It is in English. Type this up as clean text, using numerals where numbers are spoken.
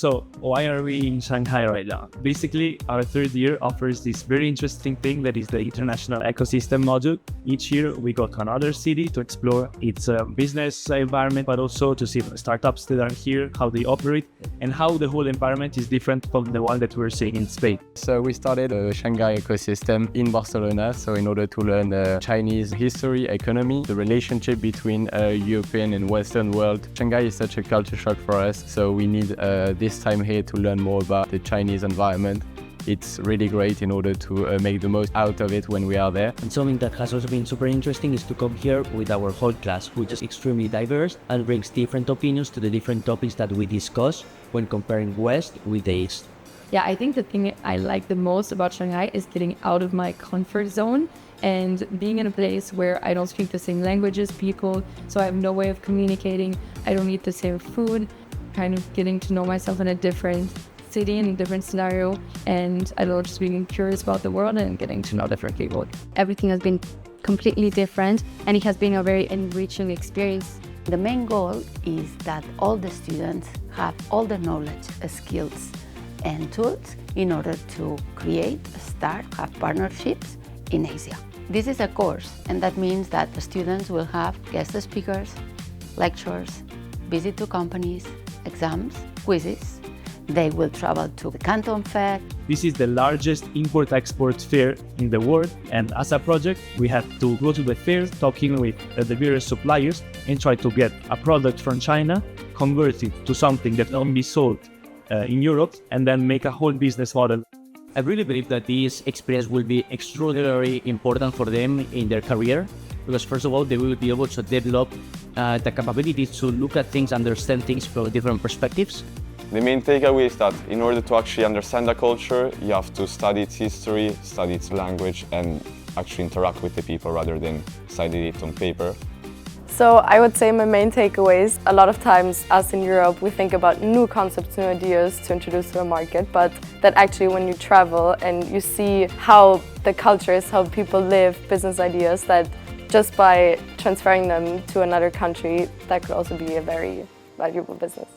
So why are we in Shanghai right now? Basically, our third year offers this very interesting thing that is the international ecosystem module. Each year we go to another city to explore its business environment, but also to see startups that are here, how they operate, and how the whole environment is different from the one that we're seeing in Spain. So we started a Shanghai ecosystem in Barcelona. So in order to learn Chinese history, economy, the relationship between European and Western world. Shanghai is such a culture shock for us. So we need this time here to learn more about the Chinese environment. It's really great in order to make the most out of it when we are there. And something that has also been super interesting is to come here with our whole class, which is extremely diverse and brings different opinions to the different topics that we discuss when comparing West with the East. Yeah, I think the thing I like the most about Shanghai is getting out of my comfort zone and being in a place where I don't speak the same language as people, so I have no way of communicating. I don't eat the same food, kind of getting to know myself in a different city, in a different scenario, and I love just being curious about the world and getting to know different people. Everything has been completely different, and it has been a very enriching experience. The main goal is that all the students have all the knowledge, skills, and tools in order to create, start, have partnerships in Asia. This is a course, and that means that the students will have guest speakers, lectures, visit to companies, exams, quizzes. They will travel to the Canton Fair. This is the largest import-export fair in the world, and as a project, we had to go to the fair talking with the various suppliers and try to get a product from China, convert it to something that can be sold in Europe, and then make a whole business model. I really believe that this experience will be extraordinarily important for them in their career, because first of all, they will be able to develop the capability to look at things, understand things from different perspectives. The main takeaway is that in order to actually understand a culture, you have to study its history, study its language, and actually interact with the people rather than study it on paper. So I would say my main takeaways, a lot of times us in Europe, we think about new concepts, new ideas to introduce to a market, but that actually when you travel and you see how the culture is, how people live, business ideas, that just by transferring them to another country, that could also be a very valuable business.